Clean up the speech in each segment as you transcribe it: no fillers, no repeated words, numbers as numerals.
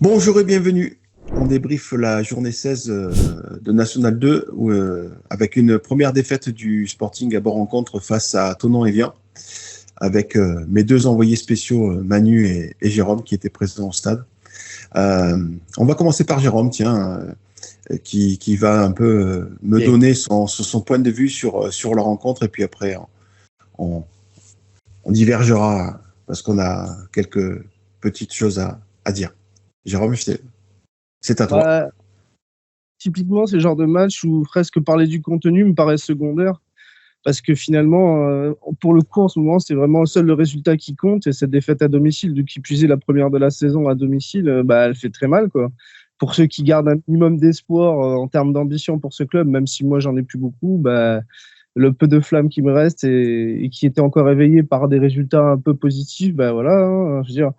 Bonjour et bienvenue. On débriefe la journée 16 de National 2 avec une première défaite du Sporting à Bord-Rencontre face à Thonon-Évian avec mes deux envoyés spéciaux Manu et Jérôme qui étaient présents au stade. On va commencer par Jérôme, qui va un peu me donner son point de vue sur la rencontre et puis après on divergera parce qu'on a quelques petites choses à dire. Jérôme, c'est à toi. Typiquement, c'est le genre de match où presque parler du contenu me paraît secondaire. Parce que finalement, pour le coup, en ce moment, c'est vraiment seul le résultat qui compte. Et cette défaite à domicile, de qui plus est la première de la saison à domicile, elle fait très mal, quoi. Pour ceux qui gardent un minimum d'espoir en termes d'ambition pour ce club, même si moi, j'en ai plus beaucoup, le peu de flamme qui me reste et qui était encore éveillé par des résultats un peu positifs, voilà, hein, je veux dire.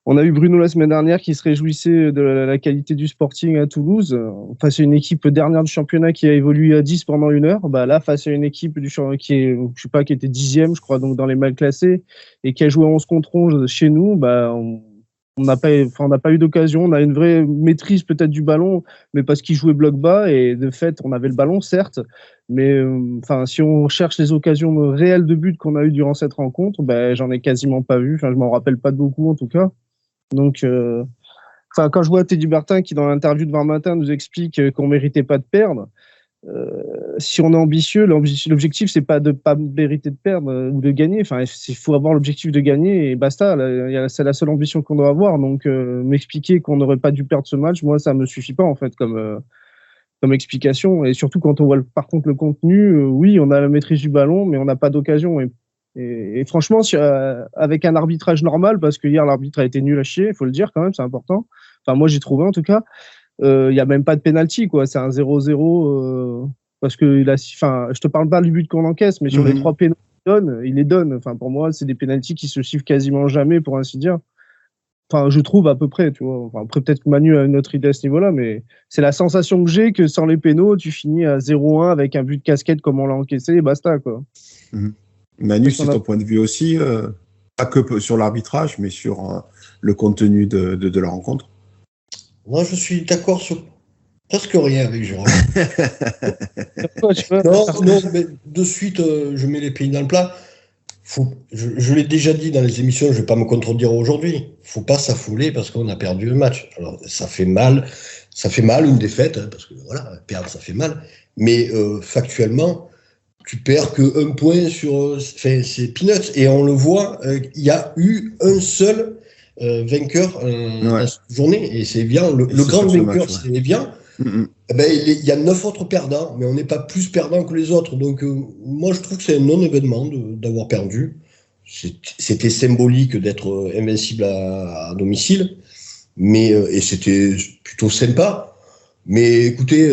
On a eu Bruno la semaine dernière qui se réjouissait de la qualité du Sporting à Toulouse, face à une équipe dernière du championnat qui a évolué à 10 pendant une heure. Là, face à une équipe qui était 10e, je crois, donc dans les mal classés, et qui a joué 11 contre 11 chez nous, on n'a pas eu d'occasion. On a une vraie maîtrise peut-être du ballon, mais parce qu'ils jouaient bloc bas, et de fait, on avait le ballon, certes, mais si on cherche les occasions réelles de but qu'on a eues durant cette rencontre, j'en ai quasiment pas vu. Je m'en rappelle pas de beaucoup, en tout cas. Donc, quand je vois Teddy Martin qui, dans l'interview de 20 matin, nous explique qu'on méritait pas de perdre, si on est ambitieux, l'objectif, c'est pas de pas mériter de perdre ou de gagner. Il faut avoir l'objectif de gagner et basta. C'est la seule ambition qu'on doit avoir. Donc, m'expliquer qu'on n'aurait pas dû perdre ce match, moi, ça me suffit pas, en fait, comme explication. Et surtout, quand on voit par contre le contenu, oui, on a la maîtrise du ballon, mais on n'a pas d'occasion. Et franchement, avec un arbitrage normal, parce que hier l'arbitre a été nul à chier, il faut le dire quand même, c'est important. Moi j'ai trouvé en tout cas, il n'y a même pas de penalty, quoi. C'est un 0-0 parce que je te parle pas du but qu'on encaisse, mais sur les 3 pénaltys il les donne. Pour moi, c'est des penaltys qui se suivent quasiment jamais, pour ainsi dire. Je trouve à peu près, tu vois. Après, peut-être que Manu a une autre idée à ce niveau-là, mais c'est la sensation que j'ai que sans les pénaux, tu finis à 0-1 avec un but de casquette comme on l'a encaissé et basta, quoi. Manu, c'est ton point de vue aussi, pas que sur l'arbitrage, mais sur le contenu de la rencontre. Moi, je suis d'accord sur presque rien avec Jérôme. Non, mais de suite, je mets les pieds dans le plat. Je l'ai déjà dit dans les émissions, je ne vais pas me contredire aujourd'hui. Il ne faut pas s'affouler parce qu'on a perdu le match. Alors, ça fait mal une défaite, hein, parce que voilà, perdre, ça fait mal. Mais factuellement, tu perds que 1 point sur. C'est peanuts. Et on le voit, il y a eu un seul vainqueur dans cette journée. Et c'est Evian. Le grand vainqueur, c'est Evian. Il y a 9 autres perdants, mais on n'est pas plus perdants que les autres. Donc, moi, je trouve que c'est un non-événement d'avoir perdu. C'était symbolique d'être invincible à domicile, et c'était plutôt sympa. Mais écoutez,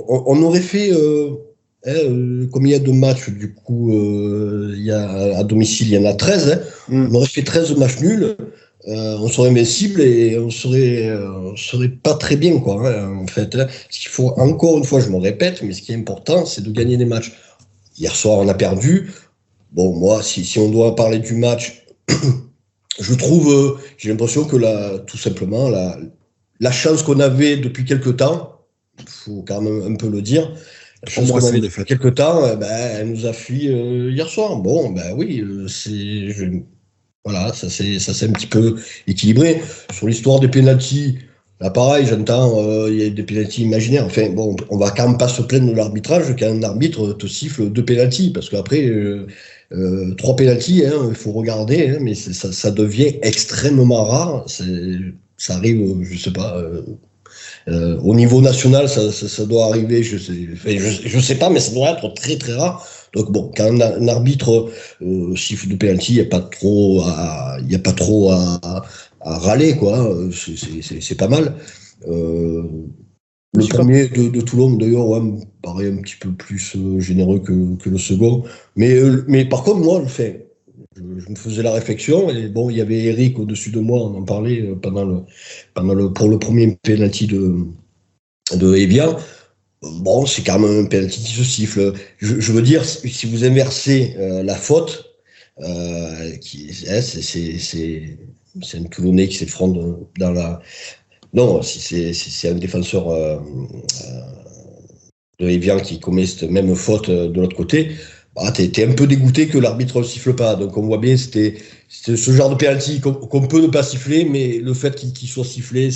on aurait fait combien de matchs, du coup, à domicile, il y en a 13. On aurait fait 13 matchs nuls. On serait invincible et on serait pas très bien, quoi, hein, en fait. Ce qu'il faut, encore une fois, je me répète, mais ce qui est important, c'est de gagner des matchs. Hier soir, on a perdu. Bon, moi, si on doit parler du match, je trouve, j'ai l'impression que tout simplement, la chance qu'on avait depuis quelques temps, il faut quand même un peu le dire, la chance qu'on avait depuis quelques temps, elle nous a fui hier soir. Bon, oui, voilà, ça s'est un petit peu équilibré. Sur l'histoire des pénaltys, là pareil, j'entends, il y a des pénaltys imaginaires. Enfin bon, on va quand même pas se plaindre de l'arbitrage qu'un arbitre te siffle 2 pénaltys, parce qu'après 3 pénaltys, il faut regarder, hein, mais ça devient extrêmement rare. Ça arrive, je sais pas. Au niveau national, ça doit arriver, je sais pas, mais ça doit être très très rare. Donc bon, quand un arbitre siffle de penalty, il n'y a pas trop à râler, quoi. C'est pas mal. Le premier de Toulon, d'ailleurs, me paraît un petit peu plus généreux que le second. Mais par contre, moi, je me faisais la réflexion, et bon, il y avait Eric au-dessus de moi, on en parlait pour le premier penalty de Evian. Bon, c'est quand même un penalty qui se siffle. Je veux dire, si vous inversez la faute, c'est un Toulonnais qui s'effronte dans Non, si c'est un défenseur de Evian qui commet cette même faute de l'autre côté, bah, t'es un peu dégoûté que l'arbitre ne siffle pas. Donc on voit bien c'était ce genre de penalty qu'on peut ne pas siffler, mais le fait qu'il soit sifflé,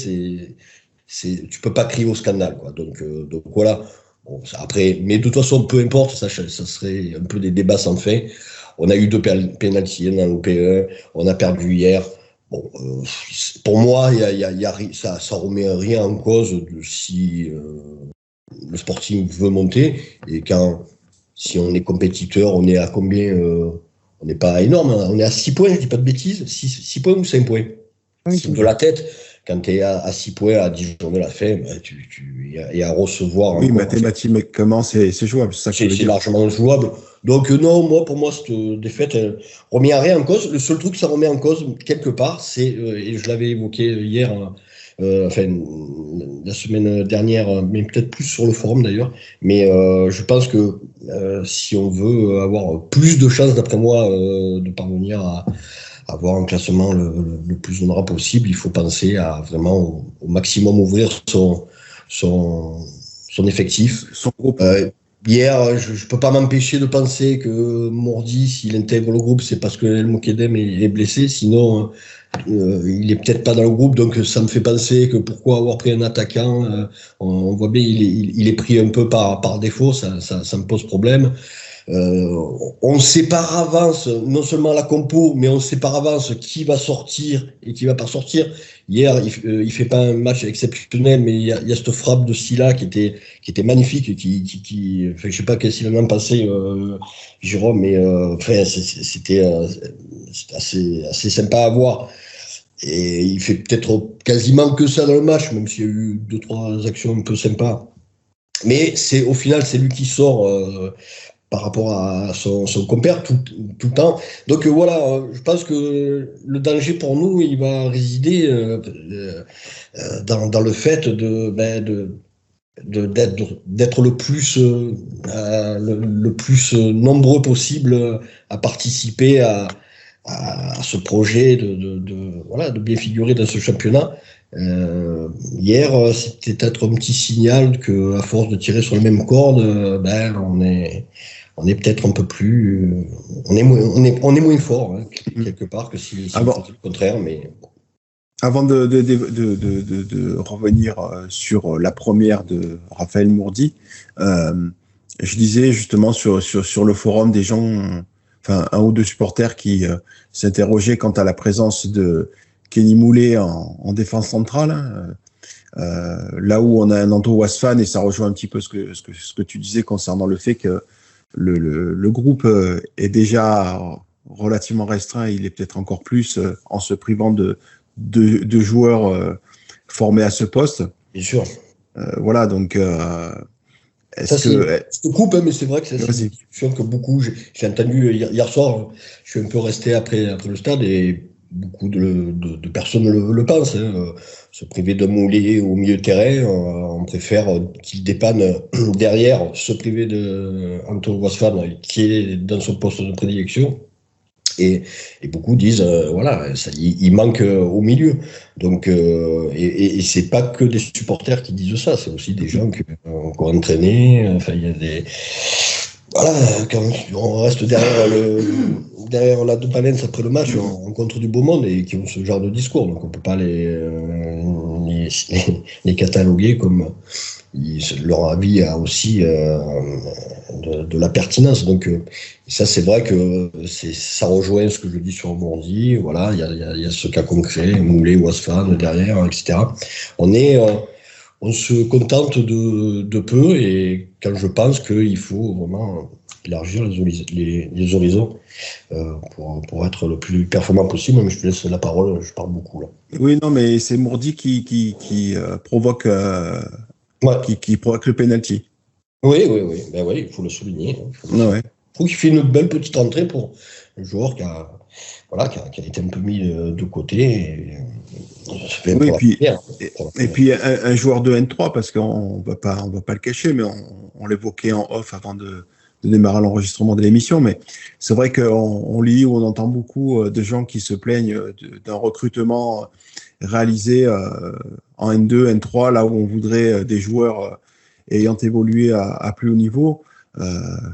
tu peux pas crier au scandale, quoi. Donc voilà. Bon, après, mais de toute façon, peu importe, ça serait un peu des débats sans fin. On a eu 2 penalties, on a loupé un, on a perdu hier. Bon, pour moi, ça remet rien en cause de si le Sporting veut monter. Et si on est compétiteur, on est à combien on n'est pas énorme, hein. On est à 6 points, je dis pas de bêtises. 6 points ou 5 points? De la tête, quand tu es à 6 points à 10 journées de la fin, bah, y a à recevoir. Oui, mathématiquement, c'est jouable. C'est largement jouable. Donc non, pour moi, cette défaite, elle remet à rien en cause. Le seul truc que ça remet en cause, quelque part, c'est, et je l'avais évoqué hier, la semaine dernière, mais peut-être plus sur le forum d'ailleurs, mais je pense que si on veut avoir plus de chances, d'après moi, de parvenir à avoir un classement le plus honorable possible, il faut penser à vraiment au maximum ouvrir son effectif. Son groupe. Hier, je ne peux pas m'empêcher de penser que Mordi, s'il intègre le groupe, c'est parce que El Mokedem est blessé. Sinon, il est peut-être pas dans le groupe. Donc, ça me fait penser que pourquoi avoir pris un attaquant, on voit bien, il est pris un peu par défaut. Ça me pose problème. On sait par avance, non seulement la compo, mais on sait par avance qui va sortir et qui va pas sortir. Hier, il fait pas un match exceptionnel, mais il y a cette frappe de Sylla qui était magnifique, enfin, je sais pas qu'est-ce qu'il en a pensé, Jérôme, mais enfin, c'était assez sympa à voir. Et il fait peut-être quasiment que ça dans le match, même s'il y a eu 2-3 actions un peu sympas. Mais au final, c'est lui qui sort par rapport à son compère tout le temps. Donc voilà, je pense que le danger pour nous, il va résider dans le fait d'être le plus nombreux possible à participer à ce projet de bien figurer dans ce championnat. Hier, c'était peut-être un petit signal que, à force de tirer sur les mêmes cordes, on est peut-être un peu plus, on est moins fort, hein, quelque part, que si c'était le contraire, mais. Avant de revenir sur la première de Raphaël Mourdi, je disais justement sur le forum des gens, enfin un ou deux supporters qui s'interrogeaient quant à la présence de Kenny Moulet en défense centrale. Là où on a un Anto Wasfan, et ça rejoint un petit peu ce que tu disais concernant le fait que le groupe est déjà relativement restreint, il est peut-être encore plus en se privant de joueurs formés à ce poste. Bien sûr. Voilà, donc je te coupe, hein, mais c'est vrai que c'est une discussion que beaucoup, j'ai entendu hier soir, je suis un peu resté après le stade et beaucoup de personnes le pensent. Hein. Se priver de Moulé au milieu de terrain, on préfère qu'il dépanne derrière, se priver de Anto Wasfan qui est dans son poste de prédilection. Et beaucoup disent, voilà, il manque au milieu. Donc, et c'est pas que des supporters qui disent ça, c'est aussi des gens qui ont entraîné. Enfin, il y a des. Voilà, quand on reste derrière la Dopalens après le match, on rencontre du beau monde et qui ont ce genre de discours. Donc, on peut pas les cataloguer comme. Leur avis a aussi de la pertinence. Donc, ça, c'est vrai que ça rejoint ce que je dis sur Mourdi. Voilà, il y a ce cas concret, Moulé, Wasfan derrière, etc. On se contente de peu, et quand je pense qu'il faut vraiment élargir les horizons pour être le plus performant possible. Mais je te laisse la parole, je parle beaucoup là. Oui, non, mais c'est Mourdi qui provoque. Qui provoque le penalty. Oui, ben oui, il faut le souligner. Je trouve qu'il fait une belle petite entrée pour un joueur qui a été un peu mis de côté. Et puis un joueur de N3, parce qu'on va pas le cacher, mais on l'évoquait en off avant de démarrer l'enregistrement de l'émission, mais c'est vrai qu'on lit ou on entend beaucoup de gens qui se plaignent d'un recrutement réalisé en N2, N3, là où on voudrait des joueurs ayant évolué à plus haut niveau.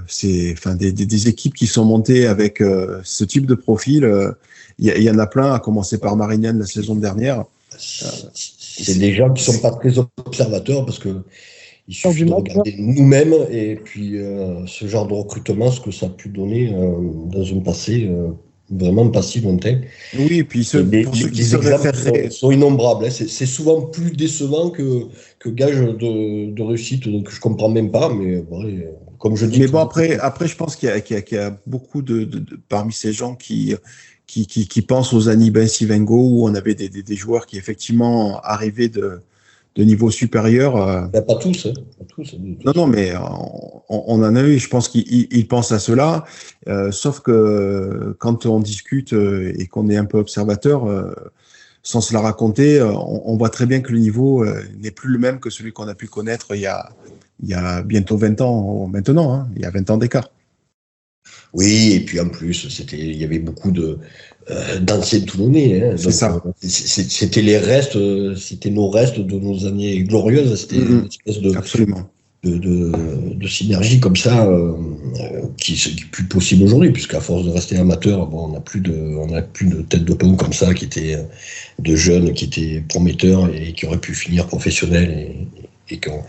C'est des équipes qui sont montées avec ce type de profil. Il y en a plein, à commencer par Marignane la saison dernière. C'est des gens qui ne sont pas très observateurs parce que il suffit de regarder nous-mêmes et puis ce genre de recrutement, ce que ça a pu donner dans un passé vraiment pas si lointain. Oui, et puis pour ceux qui se réfèrent sont innombrables. Hein. C'est souvent plus décevant que gage de réussite, donc je comprends même pas, mais comme je dis. Mais bon, après, je pense qu'il y a beaucoup parmi ces gens qui pensent aux années Ben Sivengo où on avait des joueurs qui effectivement arrivaient de niveau supérieur. Pas tous, hein. Pas tous. Non, mais on en a eu. Je pense qu'ils pensent à cela. Sauf que quand on discute et qu'on est un peu observateur, sans se la raconter, on voit très bien que le niveau n'est plus le même que celui qu'on a pu connaître il y a bientôt 20 ans maintenant. Hein. Il y a 20 ans d'écart. Oui, et puis en plus, il y avait beaucoup d'anciens Toulonnais. Hein, c'est ça. C'était les restes, c'était nos restes de nos années glorieuses. C'était une espèce de synergie comme ça qui n'est plus possible aujourd'hui, puisqu'à force de rester amateur, on n'a plus de tête de pont comme ça, qui étaient de jeunes, qui étaient prometteurs et qui auraient pu finir professionnels et qui ont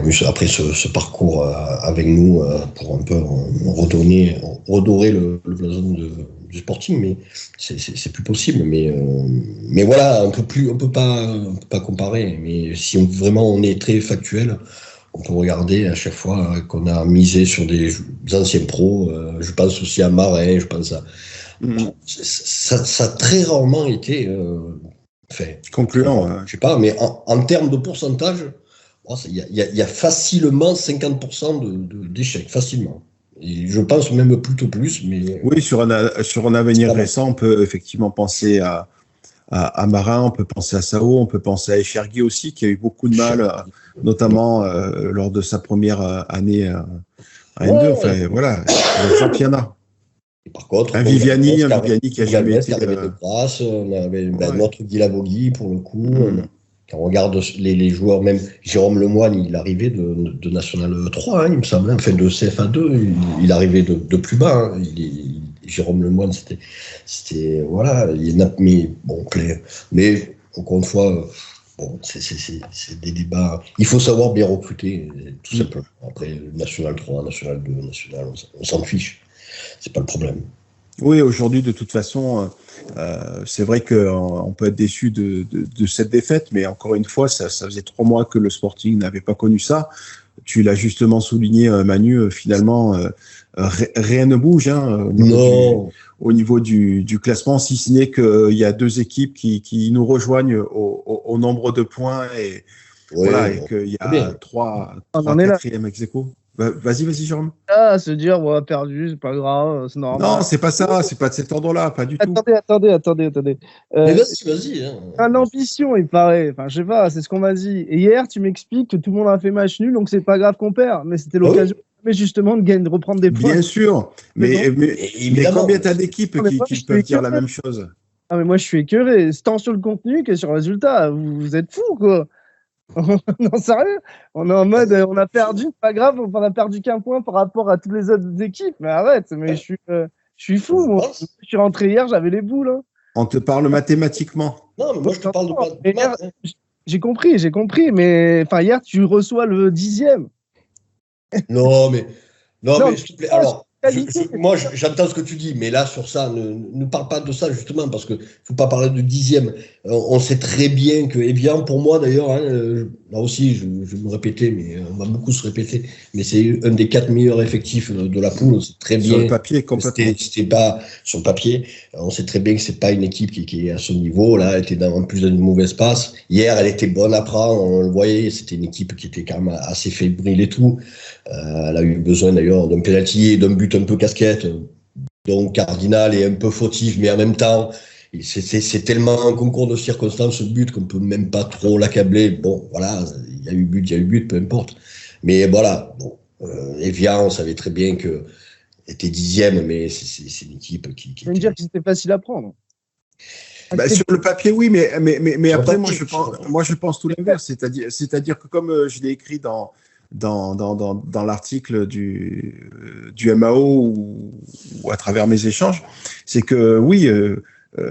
eu après ce parcours avec nous pour un peu redorer le blason du Sporting, mais c'est plus possible. Mais voilà, on peut pas comparer. Mais si vraiment on est très factuel, on peut regarder à chaque fois qu'on a misé sur des anciens pros. Je pense aussi à Marais, je pense à ça a très rarement été concluant. Je sais pas, mais en termes de pourcentage. Il y a facilement 50% d'échecs, facilement. Et je pense même plutôt plus. Mais oui, sur un avenir récent, on peut effectivement penser à Marin, on peut penser à Sao, on peut penser à Echergui aussi, qui a eu beaucoup de mal, notamment lors de sa première année à N2. Enfin, voilà, l'exemple, il y en a. Et par contre, un Viviani qui a jamais été... de grâce, on avait notre Guy Lavogui, pour le coup. Quand on regarde les joueurs, même Jérôme Lemoine, il arrivait de National 3, hein, il me semble, enfin de CFA2, il arrivait de plus bas. Hein. Jérôme Lemoine, c'était voilà, mais encore une fois, c'est des débats. Il faut savoir bien recruter, tout simplement. Après, National 3, National 2, National, on s'en fiche, c'est pas le problème. Oui, aujourd'hui, de toute façon, c'est vrai qu'on peut être déçu de cette défaite, mais encore une fois, ça faisait 3 mois que le Sporting n'avait pas connu ça. Tu l'as justement souligné, Manu, finalement, rien ne bouge au niveau du classement, si ce n'est qu'il y a 2 équipes qui nous rejoignent au nombre de points et qu'il y a 3 quatrièmes ex aequo. Vas-y, Jérôme. Se dire, perdu, c'est pas grave, c'est normal. Non, c'est pas ça, c'est pas de cet ordre-là, pas du tout. Attendez. Mais vas-y. Hein. L'ambition, il paraît. Enfin, je sais pas, c'est ce qu'on m'a dit. Et hier, tu m'expliques que tout le monde a fait match nul, donc c'est pas grave qu'on perd. Mais c'était l'occasion, justement, de reprendre des points. Bien sûr. Mais combien t'as d'équipes qui peuvent dire la même chose? Ah, mais moi, je suis écœuré. C'est tant sur le contenu que sur le résultat. Vous êtes fous, quoi. Non, sérieux, on est en mode on a perdu, pas grave, on a perdu qu'un point par rapport à toutes les autres équipes. Mais arrête, mais je suis fou. Moi. Je suis rentré hier, j'avais les boules. Hein. On te parle mathématiquement. Non, mais moi je te parle de maths. J'ai compris, mais hier tu reçois le 10e. Non, mais s'il te plaît, alors. Moi, j'entends ce que tu dis, mais là, sur ça, ne parle pas de ça, justement, parce qu'il ne faut pas parler de 10e. On sait très bien que Evian, pour moi, d'ailleurs, hein, là aussi, je vais me répéter, mais on va beaucoup se répéter, mais c'est un des 4 meilleurs effectifs de la poule. C'est très bien. Sur le papier, complètement. C'était pas sur le papier. On sait très bien que c'est pas une équipe qui est à ce niveau. Là, elle était en plus dans une mauvaise passe. Hier, elle était bonne à prendre. On le voyait. C'était une équipe qui était quand même assez fébrile et tout. Elle a eu besoin d'ailleurs d'un penalty et d'un but un peu casquette, donc cardinal et un peu fautif, mais en même temps, c'est tellement un concours de circonstances ce but qu'on peut même pas trop l'accabler. Bon, voilà, il y a eu but, peu importe. Mais voilà, bon, Evian, on savait très bien que était 10e, mais c'est une équipe qui. Je veux dire que c'était facile à prendre. Sur le papier, oui, mais après, papier, moi, je pense tout l'inverse. C'est-à-dire que comme je l'ai écrit dans l'article du MAO ou à travers mes échanges, c'est que oui,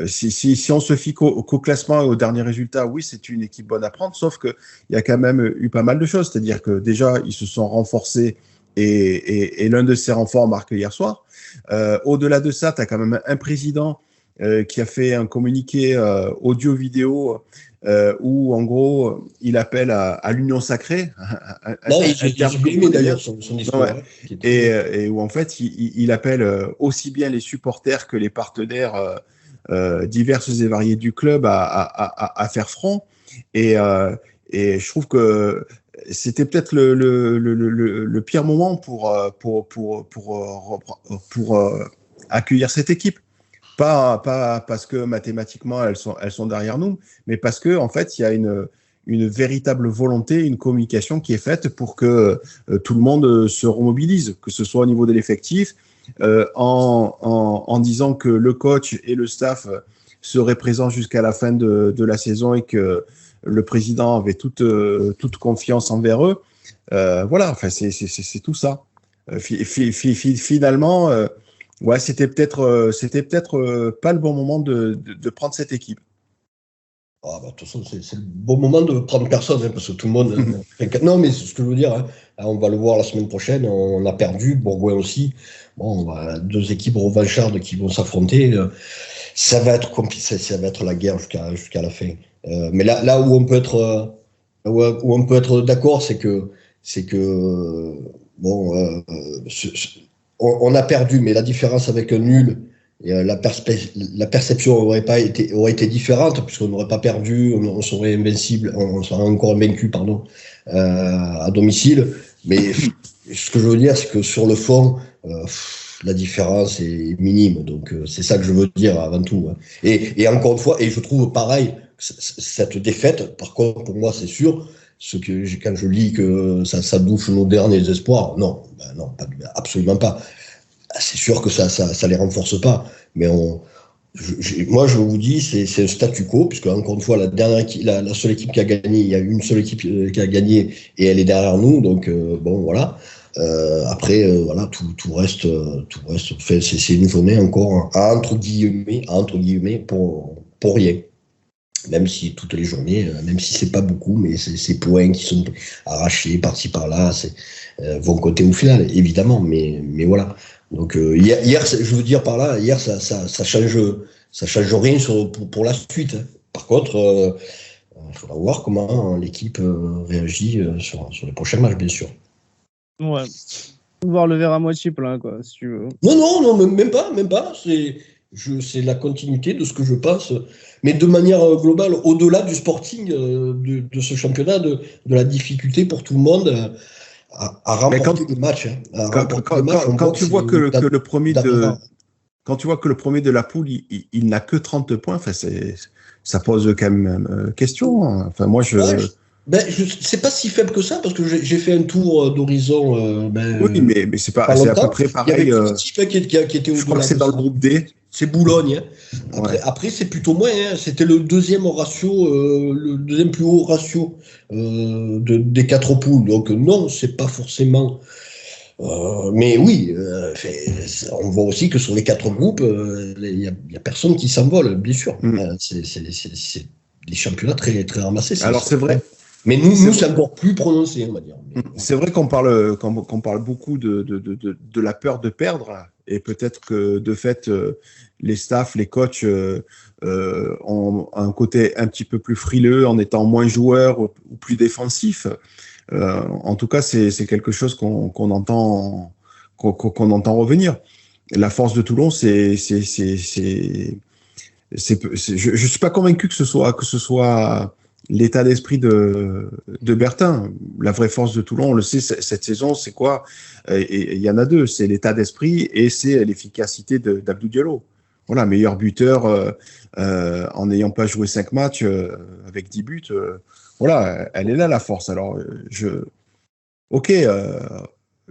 si on se fie qu'au classement et aux derniers résultats, oui, c'est une équipe bonne à prendre, sauf qu'il y a quand même eu pas mal de choses. C'est-à-dire que déjà, ils se sont renforcés et l'un de ces renforts marque hier soir. Au-delà de ça, tu as quand même un président qui a fait un communiqué audio-vidéo où, en gros, il appelle à l'union sacrée. Non, j'ai aimé d'ailleurs son discours. Ouais. Et où, en fait, il appelle aussi bien les supporters que les partenaires diverses et variés du club à faire front. Et je trouve que c'était peut-être le pire moment pour accueillir cette équipe. Pas parce que mathématiquement elles sont derrière nous, mais parce que en fait il y a une véritable volonté, une communication qui est faite pour que tout le monde se remobilise, que ce soit au niveau de l'effectif, en disant que le coach et le staff seraient présents jusqu'à la fin de la saison et que le président avait toute confiance envers eux. Voilà, enfin c'est tout ça. Finalement. Ouais, c'était peut-être pas le bon moment de prendre cette équipe. Ah bah, de toute façon, c'est le bon moment de prendre personne, parce que tout le monde. Non, mais c'est ce que je veux dire. Hein. On va le voir la semaine prochaine. On a perdu, Bourgoin aussi. Bon, deux équipes revanchardes qui vont s'affronter. Ça va être compliqué, ça va être la guerre jusqu'à la fin. Mais là où on peut être d'accord, c'est que bon. On a perdu, mais la différence avec un nul, la perception aurait été différente, puisqu'on n'aurait pas perdu, on serait invincible, on serait encore invaincu, à domicile. Mais ce que je veux dire, c'est que sur le fond, la différence est minime. Donc c'est ça que je veux dire avant tout. Hein. Et encore une fois, et je trouve pareil, cette défaite, par contre, pour moi, c'est sûr. Quand je lis que ça bouffe nos derniers espoirs, non, absolument pas. C'est sûr que ça les renforce pas. Mais moi, je vous dis, c'est un statu quo, puisque encore une fois, la seule équipe qui a gagné, il y a une seule équipe qui a gagné et elle est derrière nous. Donc bon, voilà. Après, voilà, tout reste. C'est une journée encore entre guillemets pour rien. Même si toutes les journées, même si c'est pas beaucoup, mais ces points qui sont arrachés par-ci par-là, vont compter au final, évidemment. Mais voilà. Donc hier, je veux dire par là, hier ça change rien pour la suite. Hein. Par contre, il faudra voir comment l'équipe réagit sur les prochains matchs, bien sûr. Ouais. Voir le verre à moitié plein, quoi, si tu veux. Non, même pas. C'est la continuité de ce que je pense, mais de manière globale, au-delà du sporting, de ce championnat, de la difficulté pour tout le monde à remporter le match. Quand tu vois que le premier de la poule, il n'a que 30 points, enfin, ça pose quand même question. Enfin, moi, je c'est pas si faible que ça, parce que j'ai fait un tour d'horizon. Oui, mais c'est à peu près pareil. Il y avait qui était je crois que c'est dans le groupe D. C'est Boulogne. Hein. Après, c'est plutôt moins. Hein. C'était le deuxième plus haut ratio des 4 poules. Donc non, c'est pas forcément. Mais oui, on voit aussi que sur les 4 groupes, il y a personne qui s'envole, bien sûr. C'est des championnats très très ramassés. Alors c'est vrai. Mais nous c'est encore plus prononcé, on va dire. C'est vrai qu'on parle beaucoup de la peur de perdre, et peut-être que de fait les staffs, les coachs ont un côté un petit peu plus frileux en étant moins joueurs ou plus défensifs. En tout cas, c'est quelque chose qu'on entend revenir. La force de Toulon, je suis pas convaincu que ce soit l'état d'esprit de Bertin. La vraie force de Toulon, on le sait, cette saison, c'est quoi? Il y en a deux, c'est l'état d'esprit et c'est l'efficacité d'Abdou Diallo. Voilà, meilleur buteur en n'ayant pas joué 5 matchs avec 10 buts. Voilà, elle est là la force. Alors,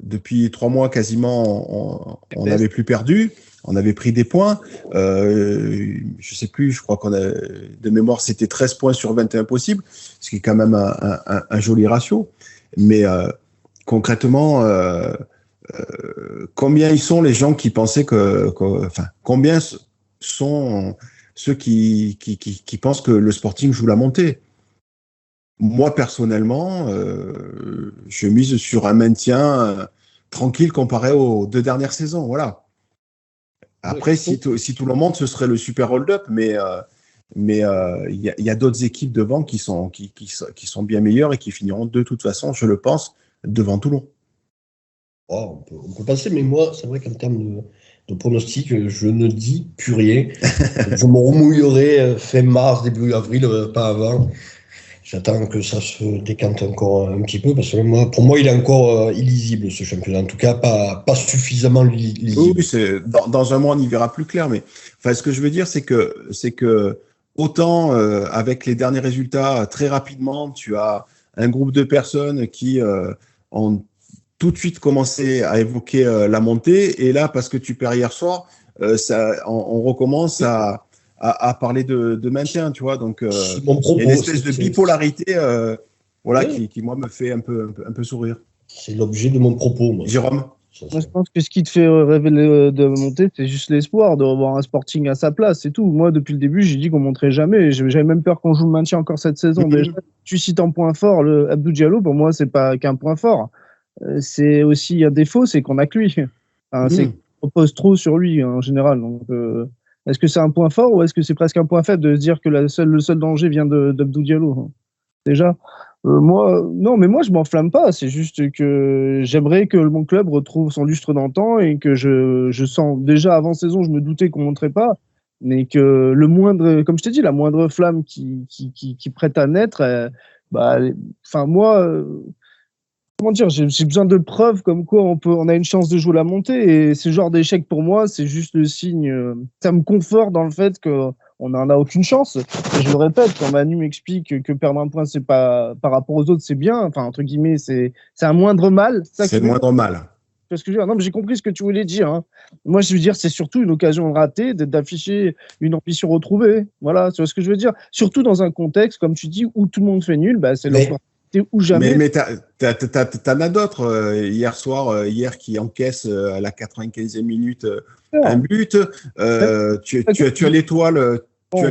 depuis 3 mois quasiment, on n'avait plus perdu. On avait pris des points. Je sais plus, je crois qu'on a, de mémoire, c'était 13 points sur 21 possibles, ce qui est quand même un joli ratio. Mais concrètement, combien ils sont les gens qui pensaient combien sont ceux qui pensent que le Sporting joue la montée? Moi, personnellement, je mise sur un maintien tranquille comparé aux 2 dernières saisons. Voilà. Après, si tout le monde, ce serait le super hold-up, mais il y a d'autres équipes devant qui sont bien meilleures et qui finiront de toute façon, je le pense, devant Toulon. Oh, on peut passer, mais moi, c'est vrai qu'en termes de pronostic, je ne dis plus rien. Je me remouillerai fin mars, début avril, pas avant. J'attends que ça se décante encore un petit peu, parce que pour moi, il est encore illisible, ce championnat. En tout cas, pas suffisamment lisible. Oui, dans un mois, on y verra plus clair. Mais ce que je veux dire, c'est que autant avec les derniers résultats, très rapidement, tu as un groupe de personnes qui ont tout de suite commencé à évoquer la montée. Et là, parce que tu perds hier soir, on recommence à parler de maintien, tu vois. Donc, il y a une espèce de bipolarité qui, moi, me fait un peu sourire. C'est l'objet de mon propos, moi. Jérôme? Moi, je pense que ce qui te fait rêver de monter, c'est juste l'espoir de revoir un Sporting à sa place, c'est tout. Moi, depuis le début, j'ai dit qu'on monterait jamais. J'avais même peur qu'on joue le maintien encore cette saison. Déjà, tu cites en point fort le Abdou Diallo. Pour moi, c'est pas qu'un point fort. C'est aussi un défaut, c'est qu'on a que lui. C'est qu'on repose trop sur lui en général. Donc, est-ce que c'est un point fort ou est-ce que c'est presque un point faible de se dire que le seul danger vient d'Abdou Diallo déjà? Moi, je m'enflamme pas. C'est juste que j'aimerais que mon club retrouve son lustre d'antan et que je sens déjà avant saison, je me doutais qu'on monterait pas, mais que comme je t'ai dit, la moindre flamme qui prête à naître, comment dire, j'ai besoin de preuves comme quoi on a une chance de jouer la montée, et ce genre d'échec pour moi, c'est juste le signe. Ça me conforte dans le fait qu'on n'en a aucune chance. Et je le répète, quand Manu m'explique que perdre un point, c'est pas par rapport aux autres, c'est bien. Enfin, entre guillemets, c'est un moindre mal. C'est le moindre mal. Parce que non, mais j'ai compris ce que tu voulais dire. Hein. Moi, je veux dire, c'est surtout une occasion ratée d'afficher une ambition retrouvée. Voilà, c'est ce que je veux dire. Surtout dans un contexte, comme tu dis, où tout le monde fait nul, c'est l'opportunité ou jamais. Mais t'en as d'autres. Hier soir, qui encaisse à la 95e minute un but. Tu as l'étoile. Tu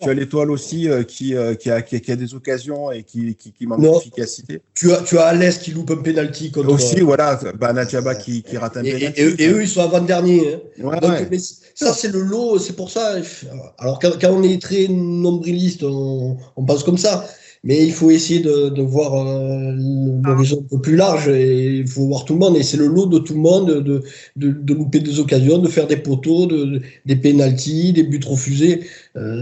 as l'étoile aussi qui a des occasions et qui manque d'efficacité. Tu as Alès qui loupe un penalty contre. Aussi, voilà, Nadjaba qui rate un penalty. Et eux, ils sont avant-derniers. Hein. Ouais, donc, mais ça, c'est le lot. C'est pour ça. Alors, quand on est très nombriliste, on pense comme ça. Mais il faut essayer de voir l'horizon un peu plus large, et il faut voir tout le monde. Et c'est le lot de tout le monde de louper des occasions, de faire des poteaux, des pénaltys, des buts refusés.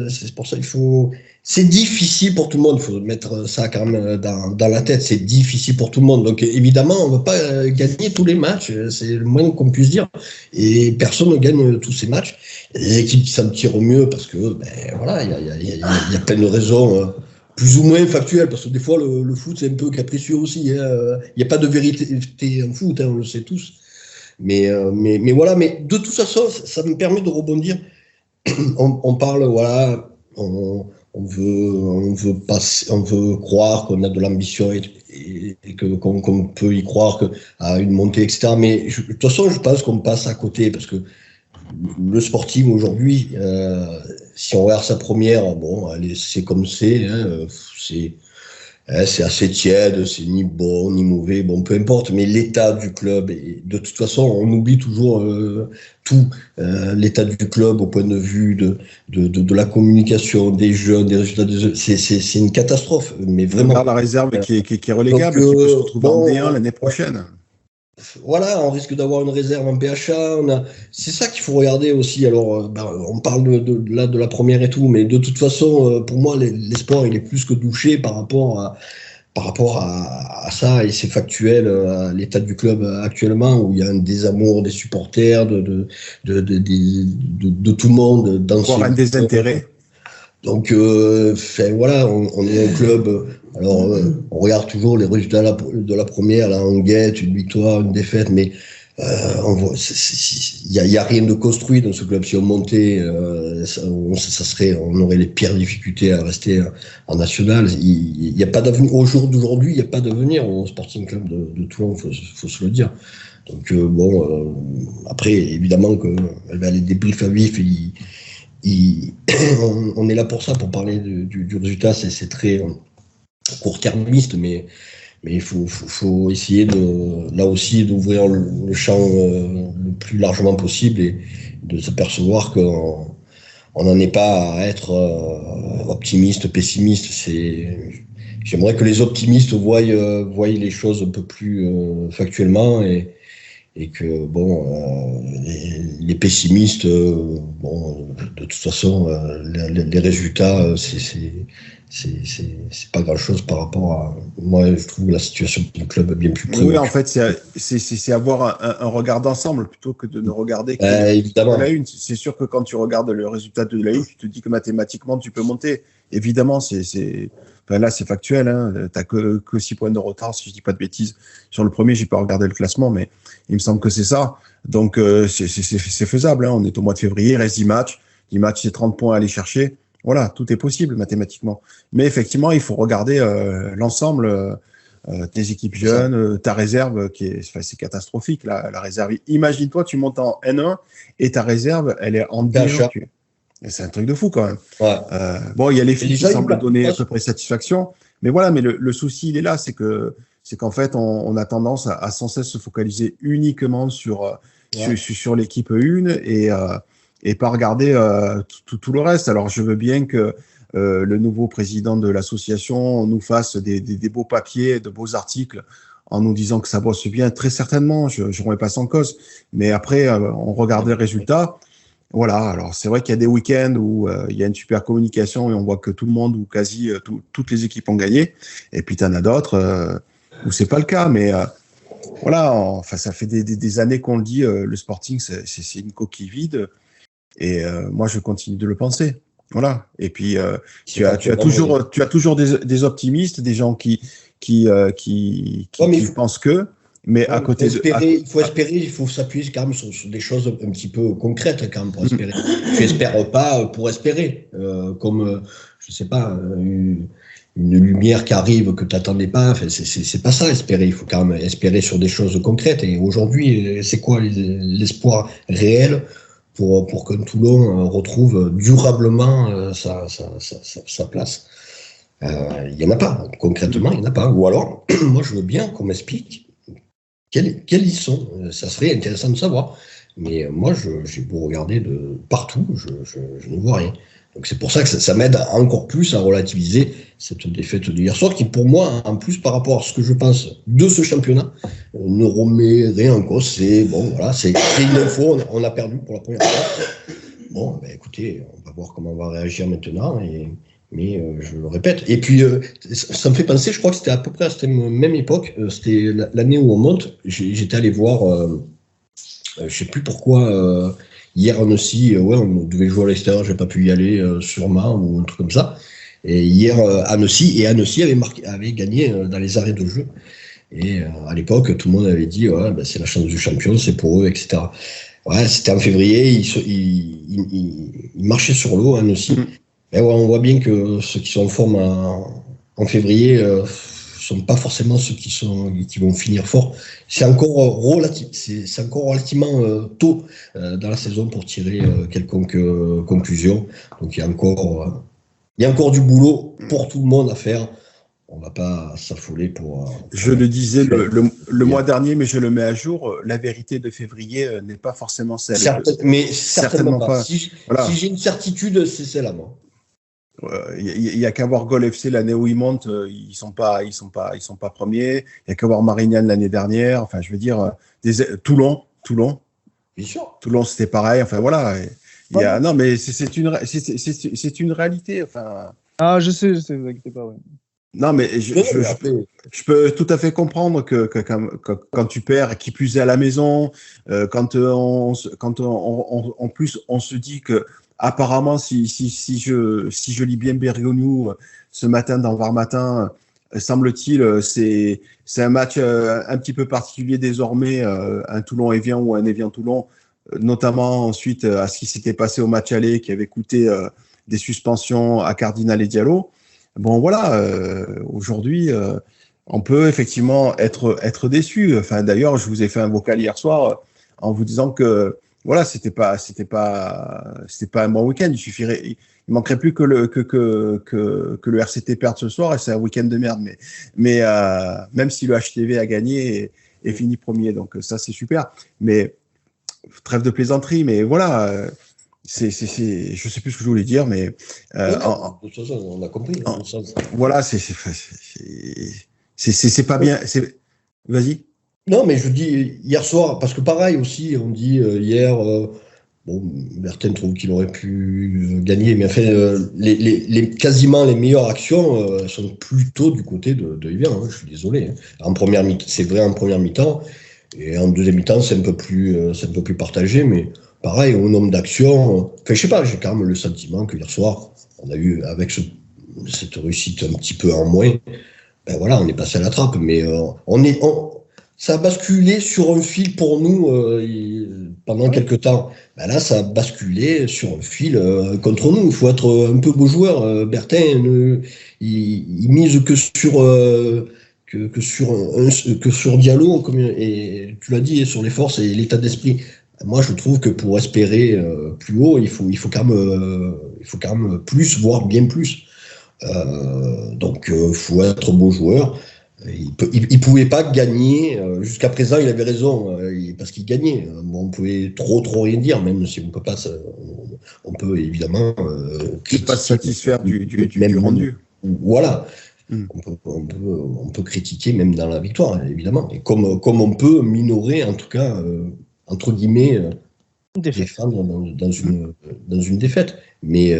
C'est pour ça qu'il faut. C'est difficile pour tout le monde. Il faut mettre ça quand même dans la tête. C'est difficile pour tout le monde. Donc évidemment, on ne va pas gagner tous les matchs. C'est le moins qu'on puisse dire. Et personne ne gagne tous ces matchs. Il y a des équipes qui s'en tirent au mieux parce que, voilà, il y a plein de raisons. Plus ou moins factuel, parce que des fois le foot c'est un peu capricieux aussi. Il n'y a pas de vérité en foot, on le sait tous. Mais voilà, mais de toute façon, ça me permet de rebondir. On parle, voilà, on veut croire qu'on a de l'ambition et qu'on peut y croire à une montée, etc. Mais de toute façon, je pense qu'on passe à côté, parce que le Sporting aujourd'hui, si on regarde sa première, c'est comme c'est, c'est assez tiède, c'est ni bon ni mauvais, peu importe, mais l'état du club, et de toute façon on oublie toujours tout, l'état du club au point de vue de la communication des jeunes, des résultats des jeunes, c'est une catastrophe, mais vraiment. La réserve qui est relégable, qui peut se retrouver en D1 l'année prochaine. Voilà, on risque d'avoir une réserve en PHA. C'est ça qu'il faut regarder aussi. Alors, on parle de la première et tout, mais de toute façon, pour moi, l'espoir il est plus que douché par rapport à ça, et c'est factuel à l'état du club actuellement, où il y a un désamour des supporters, de tout le monde dans ce un désintérêt. Donc, voilà, on est un club. Alors, on regarde toujours les résultats de la première. Là, on guette une victoire, une défaite, mais Il y a rien de construit dans ce club. Si on montait, on aurait les pires difficultés à rester en national. Il n'y a pas d'avenir. Au jour d'aujourd'hui, il n'y a pas d'avenir au Sporting Club de Toulon, faut se le dire. Donc après, évidemment que les débriefs à vif, on est là pour ça, pour parler du résultat. C'est très court-termiste, mais il faut essayer là aussi d'ouvrir le champ le plus largement possible et de s'apercevoir qu'on n'en est pas à être optimiste, pessimiste. J'aimerais que les optimistes voient les choses un peu plus factuellement et que les pessimistes, de toute façon, les résultats, c'est pas grand chose par rapport à. Moi, je trouve la situation du club bien plus préoccupante. Oui, en fait, c'est avoir un regard d'ensemble plutôt que de ne regarder que la une. C'est sûr que quand tu regardes le résultat de la une, tu te dis que mathématiquement, tu peux monter. Évidemment, là, c'est factuel. Hein. Tu n'as que 6 points de retard, si je ne dis pas de bêtises. Sur le premier, je n'ai pas regardé le classement, mais il me semble que c'est ça. Donc, c'est faisable. Hein. On est au mois de février, il reste 10 matchs. 10 matchs, c'est 30 points à aller chercher. Voilà, tout est possible mathématiquement. Mais effectivement, il faut regarder l'ensemble des équipes jeunes, ta réserve, c'est catastrophique, la réserve. Imagine-toi, tu montes en N1 et ta réserve, elle est en D1. C'est un truc de fou quand même. Ouais. Il y a les filles qui semblent donner à peu près satisfaction. Mais voilà, mais le souci, il est là, c'est qu'en fait, on a tendance à sans cesse se focaliser uniquement sur l'équipe 1 et pas regarder tout le reste. Alors, je veux bien que le nouveau président de l'association nous fasse des beaux papiers, de beaux articles en nous disant que ça bosse bien. Très certainement, je ne remets pas ça en cause. Mais après, on regarde les résultats. Voilà, alors c'est vrai qu'il y a des week-ends où il y a une super communication et on voit que tout le monde ou quasi toutes les équipes ont gagné. Et puis, tu en as d'autres où c'est pas le cas. Mais voilà, ça fait des années qu'on le dit, le Sporting, c'est une coquille vide. Et moi, je continue de le penser. Voilà. Et puis, tu as toujours des optimistes, des gens qui pensent que. Mais à côté il faut espérer, il faut s'appuyer quand même sur des choses un petit peu concrètes quand même pour espérer. Tu espères pas pour espérer, comme je sais pas une lumière qui arrive que tu n'attendais pas. Enfin, c'est pas ça espérer. Il faut quand même espérer sur des choses concrètes. Et aujourd'hui, c'est quoi l'espoir réel pour que Toulon retrouve durablement sa place? Il n'y en a pas. Concrètement, il n'y en a pas. Ou alors, moi, je veux bien qu'on m'explique quels ils sont. Ça serait intéressant de savoir. Mais moi, j'ai beau regarder de partout, je ne vois rien. Donc c'est pour ça que ça m'aide encore plus à relativiser cette défaite d'hier soir, qui pour moi, en plus par rapport à ce que je pense de ce championnat, ne remet rien en cause. C'est une info, on a perdu pour la première fois. Bon, écoutez, on va voir comment on va réagir maintenant, mais je le répète. Et puis, ça me fait penser, je crois que c'était à peu près à cette même époque, c'était l'année où on monte, j'étais allé voir, je ne sais plus pourquoi, hier en Annecy, on devait jouer à l'extérieur, j'ai pas pu y aller sûrement ou un truc comme ça. Et hier à Annecy, avait gagné dans les arrêts de jeu. Et à l'époque, tout le monde avait dit c'est la chance du champion, c'est pour eux, etc. Ouais, c'était en février, ils marchaient sur l'eau à Annecy. Et on voit bien que ceux qui sont en forme en février sont pas forcément ceux qui vont finir fort. C'est encore relativement tôt dans la saison pour tirer quelconque conclusion. Donc il y a encore du boulot pour tout le monde à faire. On va pas s'affoler pour. Je le disais le mois dernier, mais je le mets à jour. La vérité de février n'est pas forcément celle. Certainement pas. Si j'ai une certitude, c'est celle-là, moi. Il y a qu'à voir Gol FC l'année où ils montent, ils sont pas premiers. Il y a qu'à voir Marignane l'année dernière. Enfin, je veux dire, Toulon. Bien sûr. Toulon, c'était pareil. Enfin voilà. Non, mais c'est une réalité. Enfin. Ah, je sais, vous inquiétez pas. Ouais. Non, mais je peux tout à fait comprendre que quand tu perds, qui plus est à la maison, quand en plus on se dit que apparemment si je lis bien Bergogneau ce matin dans Var Matin, semble-t-il, c'est un match un petit peu particulier désormais, un Toulon-Evian ou un Evian-Toulon, notamment ensuite à ce qui s'était passé au match aller qui avait coûté des suspensions à Cardinal et Diallo. Bon, voilà, aujourd'hui, on peut effectivement être déçu. Enfin, d'ailleurs, je vous ai fait un vocal hier soir en vous disant que voilà, c'était pas un bon week-end. Il manquerait plus que le RCT perde ce soir et c'est un week-end de merde. Mais même si le HTV a gagné et fini premier, donc ça c'est super. Mais trêve de plaisanterie. Mais voilà, je sais plus ce que je voulais dire, mais de toute façon, on a compris. Voilà, c'est pas bien. Vas-y. Non, mais je dis hier soir, parce que pareil aussi, on dit hier, bon, Bertin trouve qu'il aurait pu gagner, mais enfin, quasiment les meilleures actions sont plutôt du côté de Evian, hein, je suis désolé. Hein. C'est vrai en première mi-temps, et en deuxième mi-temps, c'est un peu plus partagé, mais pareil, au nombre d'actions, enfin, je sais pas, j'ai quand même le sentiment que hier soir, on a eu, avec cette réussite un petit peu en moins, ben voilà, on est passé à la trappe, mais ça a basculé sur un fil pour nous pendant quelques temps. Ben là, ça a basculé sur un fil contre nous. Il faut être un peu beau joueur. Bertin, il mise que sur Diallo, et tu l'as dit, sur les forces et l'état d'esprit. Moi, je trouve que pour espérer plus haut, il faut quand même plus, voire bien plus. Donc, faut être beau joueur. Il pouvait pas gagner. Jusqu'à présent, il avait raison parce qu'il gagnait. Bon, on pouvait trop rien dire, même si on peut pas. On peut évidemment pas se satisfaire du rendu. Voilà. On peut critiquer même dans la victoire, évidemment. Et comme on peut minorer, en tout cas, entre guillemets, défendre dans une défaite. Mais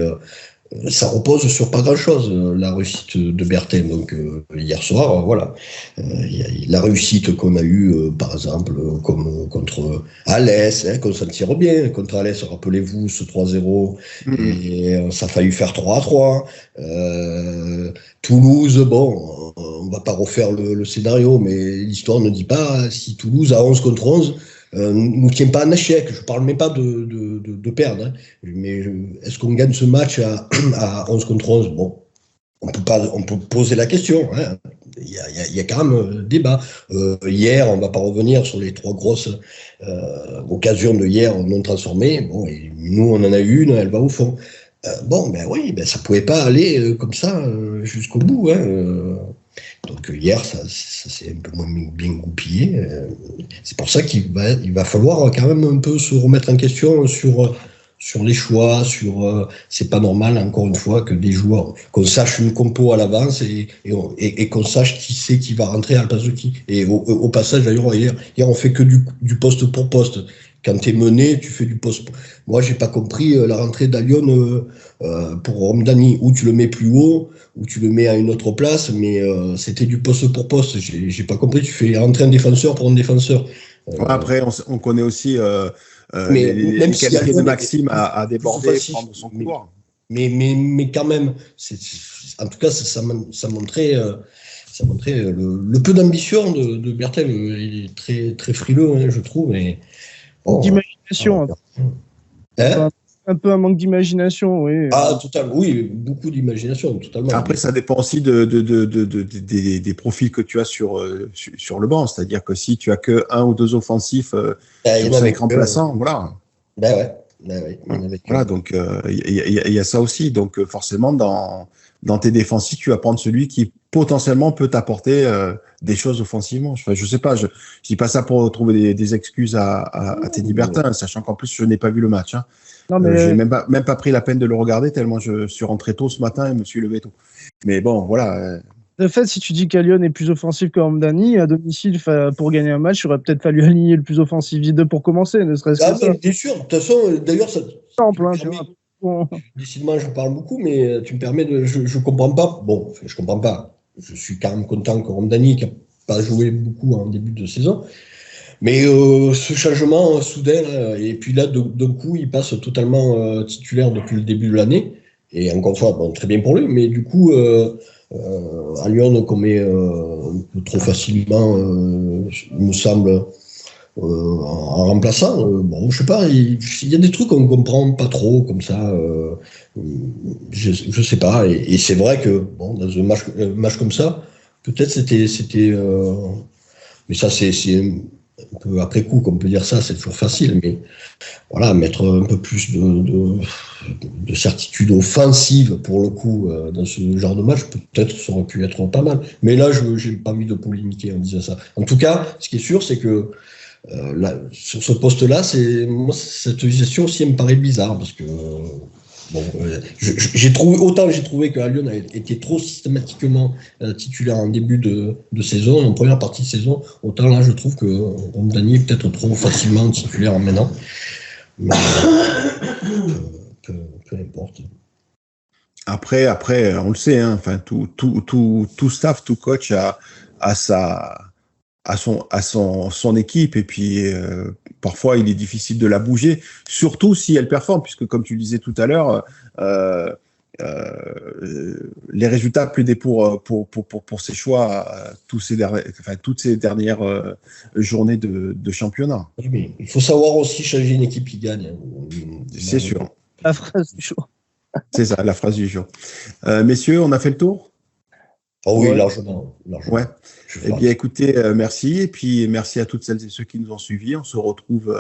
ça repose sur pas grand-chose, la réussite de Bertin. Donc hier soir, voilà, la réussite qu'on a eue, par exemple, comme contre Alès, hein, qu'on s'en tire bien. Contre Alès, rappelez-vous, ce 3-0, et ça a failli faire 3-3. Toulouse, bon, on va pas refaire le scénario, mais l'histoire ne dit pas si Toulouse a 11 contre 11 nous tient pas en échec. Je parle même pas de perdre, hein. Mais est-ce qu'on gagne ce match à 11 contre 11? Bon, on peut poser la question, hein. Il y a quand même débat. Hier, on va pas revenir sur les 3 grosses occasions de hier non transformées. Bon, et nous, on en a une, elle va au fond. Bon, ben oui, ben ça pouvait pas aller comme ça jusqu'au bout, hein. Donc hier, ça s'est un peu moins bien goupillé. C'est pour ça qu'il va falloir quand même un peu se remettre en question sur les choix, c'est pas normal, encore une fois, que des joueurs, qu'on sache une compo à l'avance et qu'on sache qui c'est qui va rentrer à la place de qui. Et au passage, d'ailleurs, hier, on fait que du poste pour poste. Quand tu es mené, tu fais du poste. Moi, j'ai pas compris la rentrée d'Alion pour Romdani, où tu le mets plus haut, où tu le mets à une autre place, mais c'était du poste pour poste. J'ai pas compris. Tu fais rentrer un défenseur pour un défenseur. Après, on connaît aussi les qualités de Maxime à déborder, prendre son couloir. Mais quand même, en tout cas, ça montrait le peu d'ambition de Bertin. Il est très, très frileux, hein, je trouve. D'imagination. Un peu un manque d'imagination, oui. Ah, totalement, oui, beaucoup d'imagination, totalement. Après, ça dépend aussi des profils que tu as sur le banc. C'est-à-dire que si tu as que 1 ou 2 offensifs sur 5 remplaçants, voilà. Ben ouais. Voilà, donc il y a ça aussi. Donc forcément, dans tes défensifs, tu vas prendre celui qui potentiellement peut t'apporter des choses offensivement. Enfin, je sais pas, je dis pas ça pour trouver des excuses à Teddy Bertin, sachant qu'en plus je n'ai pas vu le match. Hein. Non, mais j'ai même pas pris la peine de le regarder tellement je suis rentré tôt ce matin et me suis levé tôt. Mais bon, voilà. De fait, si tu dis qu'Alion est plus offensif que Hamdani, à domicile, pour gagner un match, il aurait peut-être fallu aligner le plus offensif des deux pour commencer, ne serait-ce que ça. Bien sûr, de toute façon, d'ailleurs, ça. Simple, hein, décidément, je parle beaucoup, mais tu me permets de. Je comprends pas. Bon, je comprends pas. Je suis quand même content que Hamdani, qui n'a pas joué beaucoup en début de saison. Mais ce changement soudain, et puis là, d'un coup, il passe totalement titulaire depuis le début de l'année. Et encore une fois, bon, très bien pour lui, mais du coup, à Lyon, on commet un peu trop facilement, il me semble, en remplaçant. Bon, je sais pas, il y a des trucs qu'on comprend pas trop comme ça. Je sais pas. Et c'est vrai que bon, dans un match comme ça, peut-être c'était. Mais ça, c'est un peu après coup qu'on peut dire ça. C'est toujours facile, mais voilà, mettre un peu plus de certitude offensive pour le coup dans ce genre de match, peut-être ça aurait pu être pas mal. Mais là, je n'ai pas envie de polémiquer en disant ça. En tout cas, ce qui est sûr, c'est que là, sur ce poste-là, moi, cette gestion aussi elle me paraît bizarre parce que bon, j'ai trouvé que Lyon était trop systématiquement titulaire en début de saison, en première partie de saison, autant là je trouve que Dany est peut-être trop facilement titulaire en maintenant. Mais peu importe. Après, on le sait, hein, enfin, tout staff, tout coach a son équipe, et puis parfois il est difficile de la bouger, surtout si elle performe, puisque comme tu le disais tout à l'heure, les résultats plaidaient pour ses choix toutes ces dernières journées de championnat. Oui, mais il faut savoir aussi changer une équipe qui gagne. C'est sûr. La phrase du jour. C'est ça, la phrase du jour. Messieurs, on a fait le tour ? Oh oui, Ouais. largement. Ouais. Eh bien, écoutez, merci. Et puis, merci à toutes celles et ceux qui nous ont suivis. On se retrouve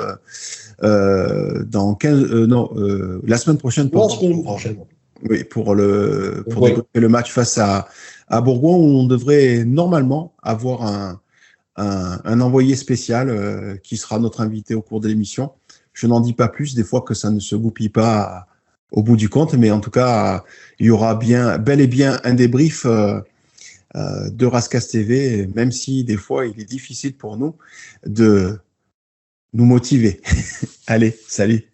dans la semaine prochaine. Oui, pour débriefer le match face à Bourgoin, où on devrait normalement avoir un envoyé spécial qui sera notre invité au cours de l'émission. Je n'en dis pas plus, des fois que ça ne se goupille pas au bout du compte, mais en tout cas, il y aura bel et bien un débrief de Rascasse TV, même si des fois il est difficile pour nous de nous motiver. Allez, salut.